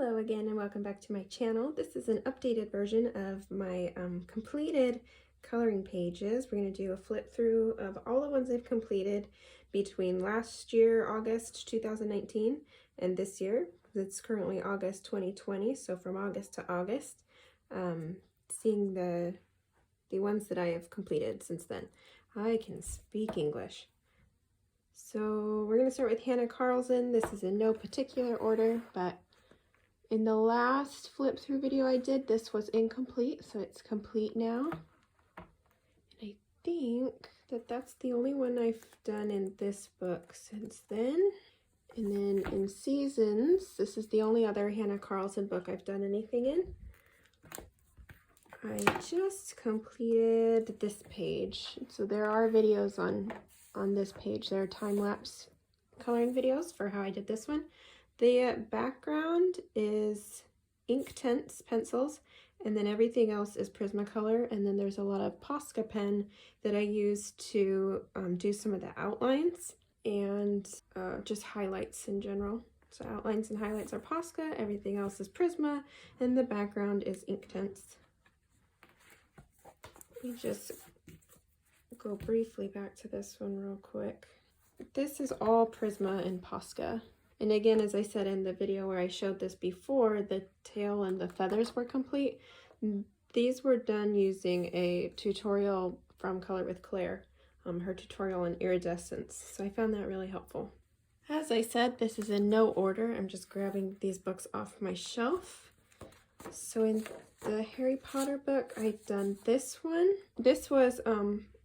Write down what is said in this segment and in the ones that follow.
Hello again and welcome back to my channel. This is an updated version of my completed coloring pages. We're going to do a flip through of all the ones I've completed between last year, August 2019, and this year. It's currently August 2020, so from August to August, seeing the ones that I have completed since then. I can speak English. So we're going to start with Hannah Carlson. This is in no particular order, but in the last flip through video I did, this was incomplete, so it's complete now. And I think that that's the only one I've done in this book since then. And then in Seasons, this is the only other Hannah Carlson book I've done anything in. I just completed this page. So there are videos on this page. There are time-lapse coloring videos for how I did this one. The background is Inktense pencils, and then everything else is Prismacolor, and then there's a lot of Posca pen that I use to do some of the outlines and just highlights in general. So outlines and highlights are Posca, everything else is Prisma, and the background is Inktense. Let me just go briefly back to this one real quick. This is all Prisma and Posca. And again, as I said in the video where I showed this before, the tail and the feathers were complete. These were done using a tutorial from Color with Claire, her tutorial on iridescence. So I found that really helpful. As I said, this is in no order. I'm just grabbing these books off my shelf. So in the Harry Potter book, I've done this one. This was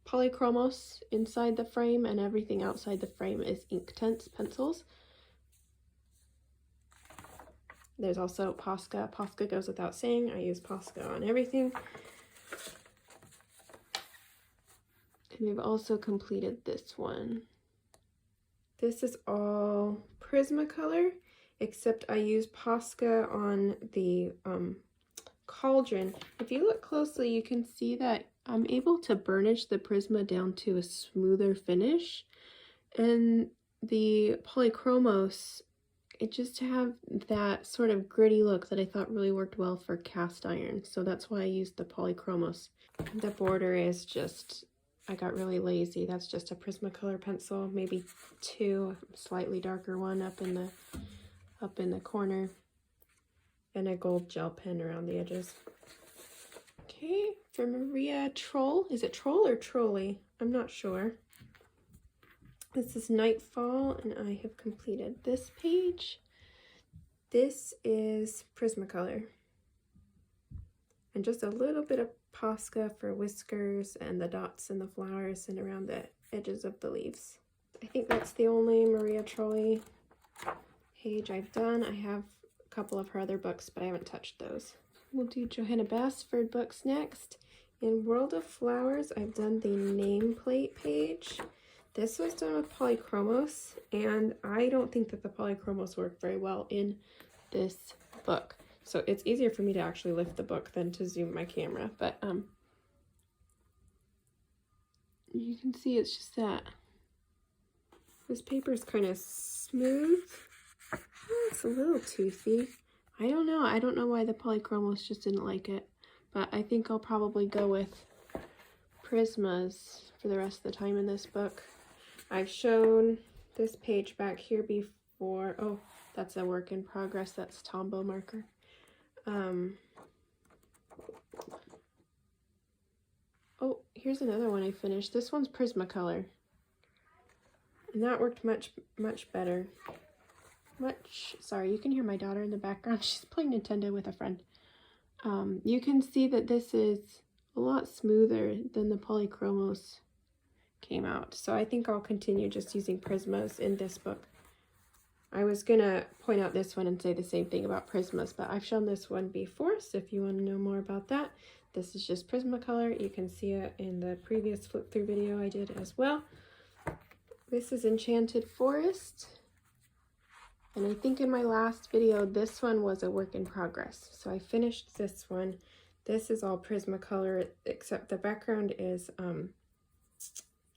polychromos inside the frame, and everything outside the frame is Inktense pencils. There's also Posca. Posca goes without saying. I use Posca on everything. And I've also completed this one. This is all Prismacolor, except I use Posca on the cauldron. If you look closely, you can see that I'm able to burnish the Prisma down to a smoother finish. And the polychromos, it just have that sort of gritty look that I thought really worked well for cast iron. So that's why I used the polychromos. The border is just, I got really lazy. That's just a Prismacolor pencil, maybe two, slightly darker one up in the corner, and a gold gel pen around the edges. Okay, for Maria Troll. Is it Troll or Trolley? I'm not sure. This is Nightfall, and I have completed this page. This is Prismacolor. And just a little bit of Posca for whiskers and the dots and the flowers and around the edges of the leaves. I think that's the only Maria Trolley page I've done. I have a couple of her other books, but I haven't touched those. We'll do Johanna Basford books next. In World of Flowers, I've done the nameplate page. This was done with polychromos, and I don't think that the polychromos work very well in this book. So it's easier for me to actually lift the book than to zoom my camera, but you can see it's just that this paper is kind of smooth. Oh, it's a little toothy. I don't know why the polychromos just didn't like it, but I think I'll probably go with Prismas for the rest of the time in this book. I've shown this page back here before. Oh, that's a work in progress. That's Tombow marker. Oh, here's another one I finished. This one's Prismacolor. And that worked much better. Sorry, you can hear my daughter in the background. She's playing Nintendo with a friend. You can see that this is a lot smoother than the polychromos came out. So I think I'll continue just using Prismas in this book. I was gonna point out this one and say the same thing about Prismas, but I've shown this one before, so if you want to know more about that, this is just Prismacolor. You can see it in the previous flip through video I did as well. This is Enchanted Forest. And I think in my last video, this one was a work in progress. So I finished this one. This is all Prismacolor, except the background is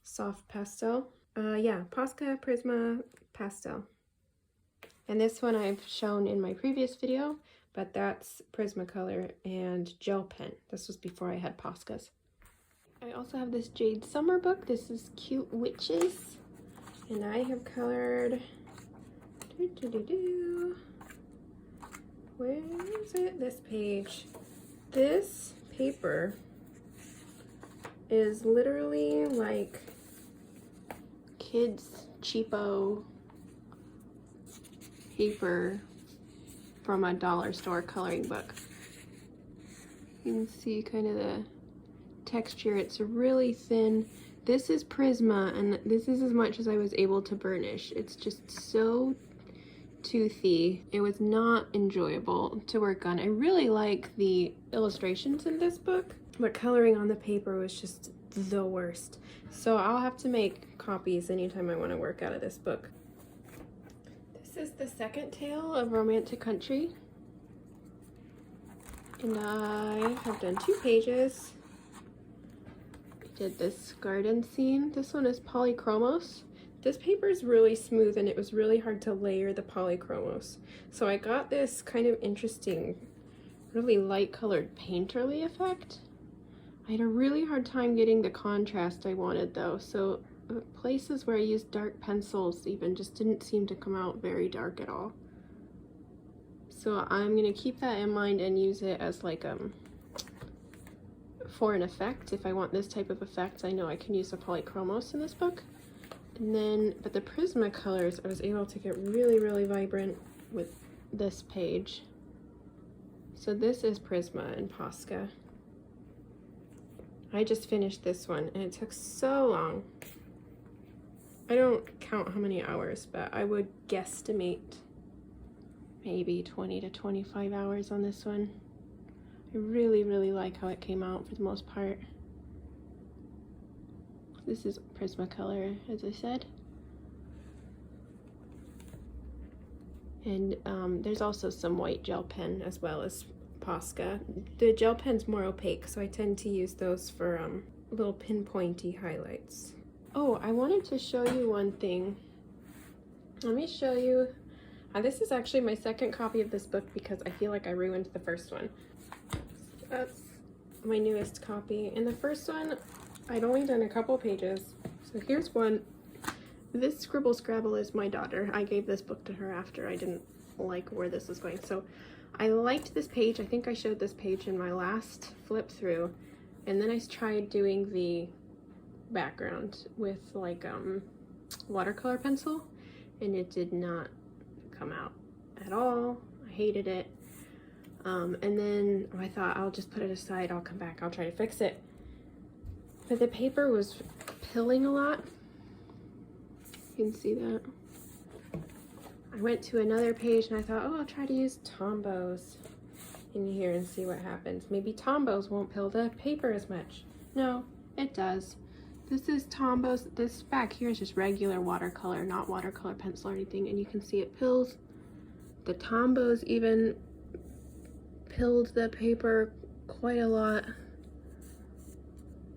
soft pastel. Yeah, Posca, Prisma, pastel. And this one I've shown in my previous video, but that's Prismacolor and gel pen. This was before I had Poscas. I also have this Jade summer book. This is Cute Witches. And I have colored, where is it? This page. This paper is literally like kids' cheapo paper from a dollar store coloring book. You can see kind of the texture. It's really thin. This is Prisma, and this is as much as I was able to burnish. It's just so toothy. It was not enjoyable to work on. I really like the illustrations in this book, but coloring on the paper was just the worst. So I'll have to make copies anytime I want to work out of this book. This is the second tale of Romantic Country, and I have done 2 pages. Did this garden scene. This one is polychromos. This paper is really smooth and it was really hard to layer the polychromos. So I got this kind of interesting, really light colored painterly effect. I had a really hard time getting the contrast I wanted though. So places where I used dark pencils even just didn't seem to come out very dark at all. So I'm gonna keep that in mind and use it as like for an effect. If I want this type of effect, I know I can use the polychromos in this book. And then, but the Prismacolors, I was able to get really, really vibrant with this page. So this is Prisma and Posca. I just finished this one and it took so long. I don't count how many hours, but I would guesstimate maybe 20 to 25 hours on this one. I really, really like how it came out for the most part. This is Prismacolor, as I said. And there's also some white gel pen as well as Posca. The gel pen's more opaque, so I tend to use those for little pinpointy highlights. Oh, I wanted to show you one thing. Let me show you. This is actually my second copy of this book because I feel like I ruined the first one. That's my newest copy. In the first one, I'd only done a couple pages. So here's one. This Scribble Scrabble is my daughter. I gave this book to her after I didn't like where this was going. So I liked this page. I think I showed this page in my last flip through. And then I tried doing the background with like watercolor pencil, and it did not come out at all. I hated it. And then I thought I'll just put it aside, I'll come back, I'll try to fix it. But the paper was pilling a lot. You can see that. I went to another page and I thought, oh, I'll try to use Tombows in here and see what happens. Maybe Tombows won't pill the paper as much. No, it does. This is Tombows. This back here is just regular watercolor, not watercolor pencil or anything, and you can see it pills. The Tombows even pilled the paper quite a lot.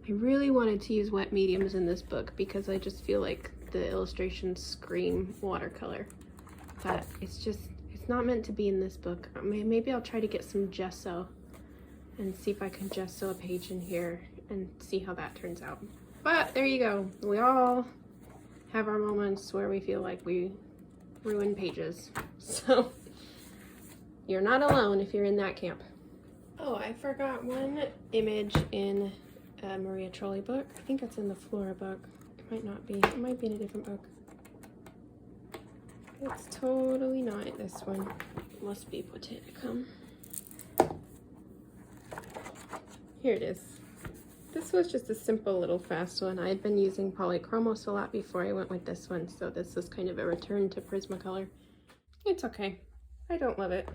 I really wanted to use wet mediums in this book because I just feel like the illustrations scream watercolor. But it's not meant to be in this book. Maybe I'll try to get some gesso and see if I can gesso a page in here and see how that turns out. But there you go. We all have our moments where we feel like we ruin pages. So you're not alone if you're in that camp. Oh, I forgot one image in a Maria Trolley book. I think it's in the Flora book. It might not be. It might be in a different book. It's totally not this one. It must be Botanicum. Here it is. This was just a simple little fast one. I had been using polychromos a lot before I went with this one, so this is kind of a return to Prismacolor. It's okay. I don't love it,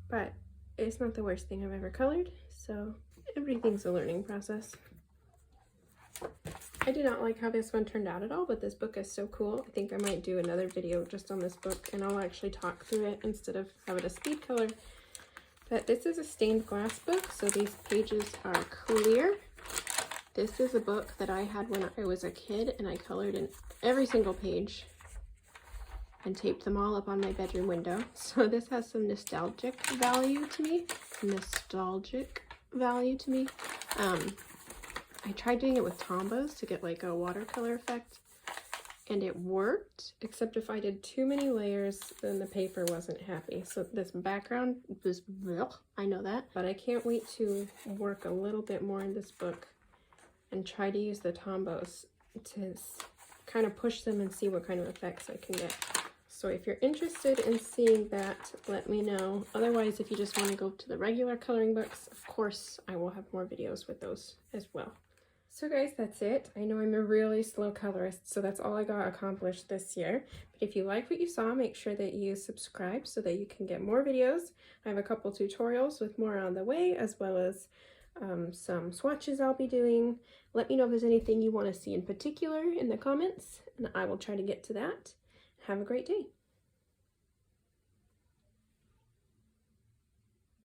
but it's not the worst thing I've ever colored, so everything's a learning process. I do not like how this one turned out at all, but this book is so cool. I think I might do another video just on this book, and I'll actually talk through it instead of have it a speed color. But this is a stained glass book, so these pages are clear. This is a book that I had when I was a kid, and I colored in every single page. and taped them all up on my bedroom window. So this has some nostalgic value to me. I tried doing it with Tombows to get like a watercolor effect, and it worked, except if I did too many layers, then the paper wasn't happy. So this background was, I know that, but I can't wait to work a little bit more in this book and try to use the Tombows to kind of push them and see what kind of effects I can get. So if you're interested in seeing that, let me know. Otherwise, if you just want to go to the regular coloring books, of course, I will have more videos with those as well. So guys, that's it. I know I'm a really slow colorist, so that's all I got accomplished this year. But if you like what you saw, make sure that you subscribe so that you can get more videos. I have a couple tutorials with more on the way, as well as some swatches I'll be doing. Let me know if there's anything you want to see in particular in the comments, and I will try to get to that. Have a great day.